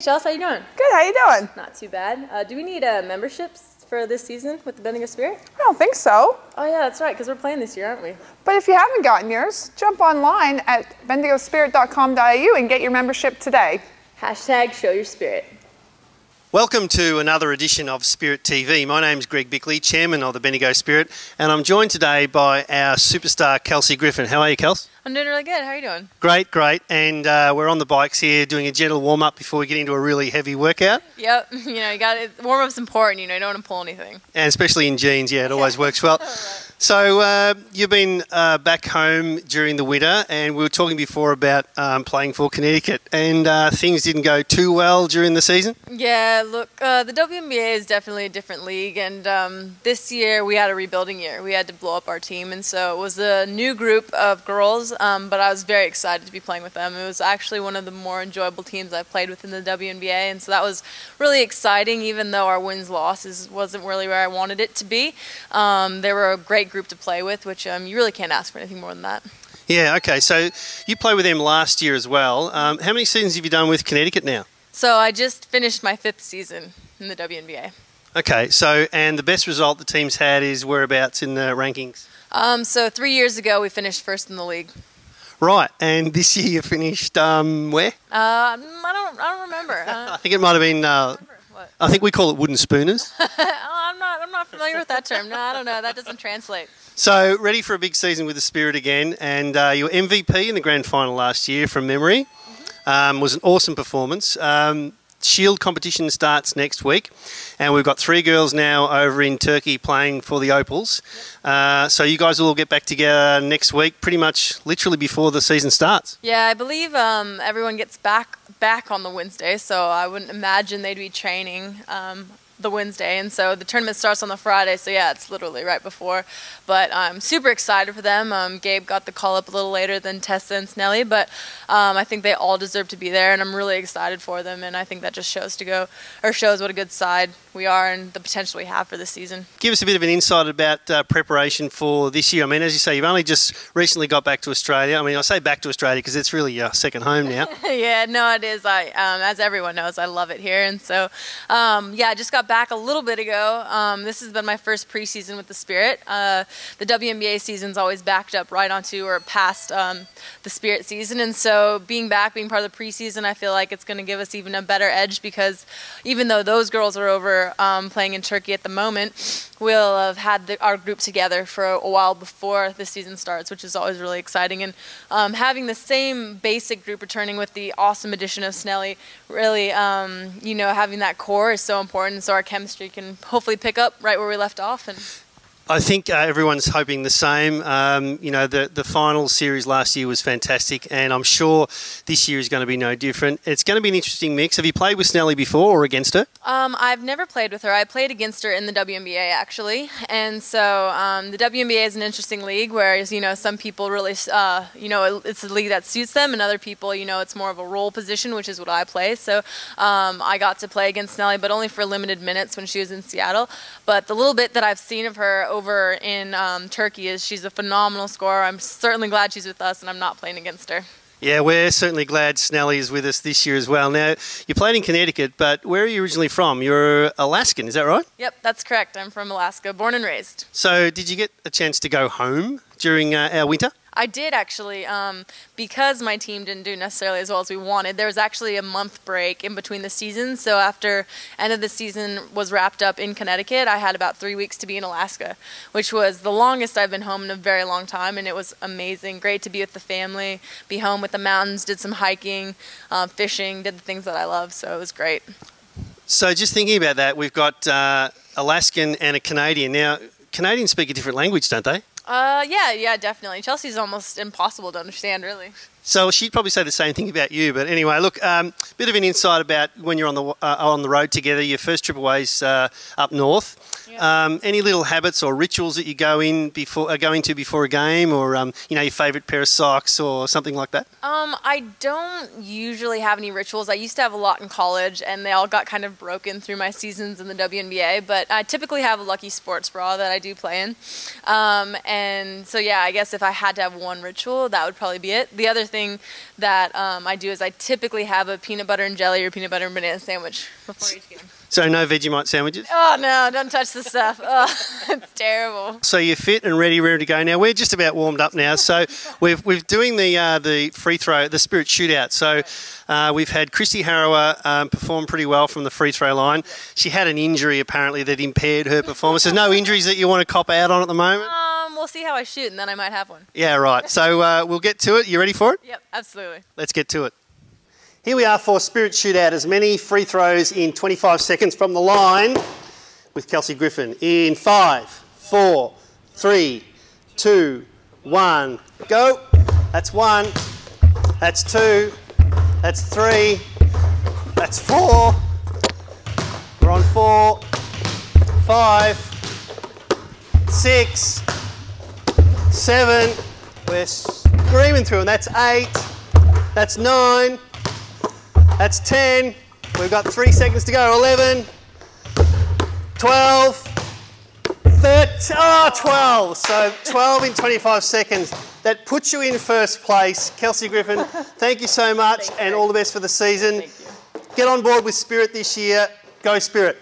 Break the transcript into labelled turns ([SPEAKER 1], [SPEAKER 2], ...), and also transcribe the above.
[SPEAKER 1] Chelsey, how you doing?
[SPEAKER 2] Good, how you doing?
[SPEAKER 1] Not too bad. Do we need memberships for this season with the Bendigo Spirit?
[SPEAKER 2] I don't think so.
[SPEAKER 1] Oh yeah, that's right, because we're playing this year, aren't we?
[SPEAKER 2] But if you haven't gotten yours, jump online at bendigospirit.com.au and get your membership today.
[SPEAKER 1] Hashtag show your spirit.
[SPEAKER 3] Welcome to another edition of Spirit TV. My name's Greg Bickley, Chairman of the Bendigo Spirit, and I'm joined today by our superstar Kelsey Griffin. How are you, Kels?
[SPEAKER 1] I'm doing really good. How are you doing?
[SPEAKER 3] Great, great. And we're on the bikes here doing a gentle warm-up before we get into a really heavy workout.
[SPEAKER 1] Yep. You know, you got it. Warm-up's important. You know, you don't want to pull anything.
[SPEAKER 3] And especially in jeans, yeah, it always works well. So you've been back home during the winter, and we were talking before about playing for Connecticut, and things didn't go too well during the season.
[SPEAKER 1] Yeah, look, the WNBA is definitely a different league, and this year we had a rebuilding year. We had to blow up our team, and so it was a new group of girls, but I was very excited to be playing with them. It was actually one of the more enjoyable teams I've played with in the WNBA, and so that was really exciting, even though our wins-losses wasn't really where I wanted it to be. They were a great group to play with, which you really can't ask for anything more than that.
[SPEAKER 3] Yeah, okay, so you played with them last year as well. How many seasons have you done with Connecticut now?
[SPEAKER 1] So I just finished my 5th season in the WNBA.
[SPEAKER 3] Okay, so and the best result the team's had is whereabouts in the rankings?
[SPEAKER 1] So 3 years ago we finished 1st in the league.
[SPEAKER 3] Right, and this year you finished where?
[SPEAKER 1] I don't remember.
[SPEAKER 3] I think it might have been. I think we call it wooden spooners.
[SPEAKER 1] I'm not familiar with that term. No, I don't know. That doesn't translate.
[SPEAKER 3] So ready for a big season with the Spirit again, and your MVP in the grand final last year, from memory, was an awesome performance. Shield competition starts next week, and we've got 3 girls now over in Turkey playing for the Opals. So you guys will all get back together next week, pretty much literally before the season starts.
[SPEAKER 1] Yeah, I believe everyone gets back on the Wednesday, so I wouldn't imagine they'd be training the Wednesday, and so the tournament starts on the Friday, so yeah, it's literally right before. But I'm super excited for them. Gabe got the call up a little later than Tessa and Snelly, but I think they all deserve to be there, and I'm really excited for them, and I think that just shows what a good side we are and the potential we have for this season. Give
[SPEAKER 3] us a bit of an insight about preparation for this year. I mean, as you say, you've only just recently got back to Australia. I mean, I say back to Australia because it's really your second home now.
[SPEAKER 1] Yeah, no, it is. As everyone knows, I love it here, and so yeah, I just got back a little bit ago. This has been my first preseason with the Spirit. The WNBA season's always backed up right onto or past the Spirit season, and so being back, being part of the preseason, I feel like it's going to give us even a better edge, because even though those girls are over playing in Turkey at the moment, we'll have had our group together for a while before the season starts, which is always really exciting. And having the same basic group returning with the awesome addition of Snelly, really, you know, having that core is so important, so our chemistry can hopefully pick up right where we left off. And
[SPEAKER 3] I think everyone's hoping the same. You know, the final series last year was fantastic, and I'm sure this year is going to be no different. It's going to be an interesting mix. Have you played with Snelly before or against her?
[SPEAKER 1] I've never played with her. I played against her in the WNBA, actually. And so the WNBA is an interesting league, whereas, you know, some people really, you know, it's a league that suits them, and other people, you know, it's more of a role position, which is what I play. So I got to play against Snelly, but only for limited minutes when she was in Seattle. But the little bit that I've seen of her over in Turkey is she's a phenomenal scorer. I'm certainly glad she's with us, and I'm not playing against her.
[SPEAKER 3] Yeah, we're certainly glad Snelly is with us this year as well. Now, you played in Connecticut, but where are you originally from? You're Alaskan, is that right?
[SPEAKER 1] Yep, that's correct. I'm from Alaska, born and raised.
[SPEAKER 3] So did you get a chance to go home during our winter?
[SPEAKER 1] I did, actually, because my team didn't do necessarily as well as we wanted. There was actually a month break in between the seasons, so after end of the season was wrapped up in Connecticut, I had about 3 weeks to be in Alaska, which was the longest I've been home in a very long time, and it was amazing. Great to be with the family, be home with the mountains, did some hiking, fishing, did the things that I love, so it was great.
[SPEAKER 3] So just thinking about that, we've got Alaskan and a Canadian. Now, Canadians speak a different language, don't they?
[SPEAKER 1] Yeah, definitely. Chelsea's almost impossible to understand, really.
[SPEAKER 3] So she'd probably say the same thing about you. But anyway, look, bit of an insight about when you're on the road together. Your first trip away's up north. Yeah. Any little habits or rituals that you go into before a game, or you know, your favourite pair of socks or something like that?
[SPEAKER 1] I don't usually have any rituals. I used to have a lot in college, and they all got kind of broken through my seasons in the WNBA. But I typically have a lucky sports bra that I do play in, and so yeah, I guess if I had to have one ritual, that would probably be it. The other thing thing that I do is I typically have a peanut butter and jelly or peanut butter and banana sandwich before each game.
[SPEAKER 3] So no Vegemite sandwiches?
[SPEAKER 1] Oh, no, don't touch the stuff. Oh, it's terrible.
[SPEAKER 3] So you're fit and ready to go. Now, we're just about warmed up now. So we're doing the free throw, the Spirit shootout. So we've had Christy Harrower perform pretty well from the free throw line. She had an injury, apparently, that impaired her performance. There's no injuries that you want to cop out on at the moment?
[SPEAKER 1] We'll see how I shoot, and then I might have one.
[SPEAKER 3] Yeah, right. So we'll get to it. You ready for it?
[SPEAKER 1] Yep, absolutely.
[SPEAKER 3] Let's get to it. Here we are for Spirit Shootout. As many free throws in 25 seconds from the line with Kelsey Griffin. In 5, 4, 3, 2, 1, go. That's 1. That's 2. That's 3. That's 4. We're on 4, 5, 6, 7. We're screaming through, and that's 8. That's 9. That's 10. We've got 3 seconds to go. 11, 12, 13. Oh, 12. So 12 in 25 seconds. That puts you in first place. Kelsey Griffin, thank you so much, and all the best for the season.
[SPEAKER 1] Thank you.
[SPEAKER 3] Get on board with Spirit this year. Go Spirit.